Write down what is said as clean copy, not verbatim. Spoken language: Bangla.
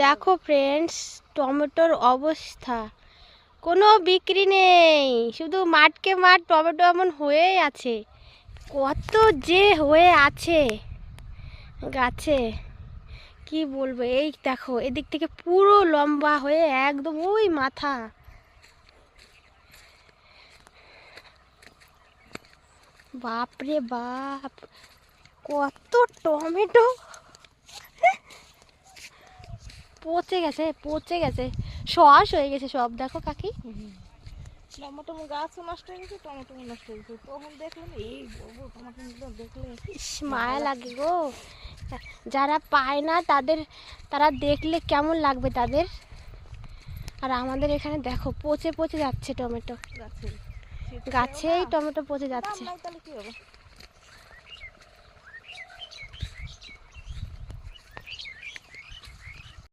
দেখো ফ্রেন্ডস, টমেটোর অবস্থা কোনো বিক্রি নেই, শুধু মাঠকে মাঠ টমেটো এমন হয়েই আছে। কত যে হয়ে আছে গাছে কি বলবো। এই দেখো এদিক থেকে পুরো লম্বা হয়ে একদম ওই মাথা। বাপরে বাপ, কত টমেটো পচে গেছে, পচে গেছে, সস হয়ে গেছে সব। দেখো কাকি, টমেটো গাছও নষ্ট হয়ে গেছে, টমেটো নষ্ট হয়ে গেছে। তখন দেখলাম এই বড় টমেটো দেখলে মায়া লাগে গো। যারা পায় না তারা দেখলে কেমন লাগবে তাদের। আর আমাদের এখানে দেখো পচে পচে যাচ্ছে টমেটো, গাছেই টমেটো পচে যাচ্ছে। তাহলে কি হবে?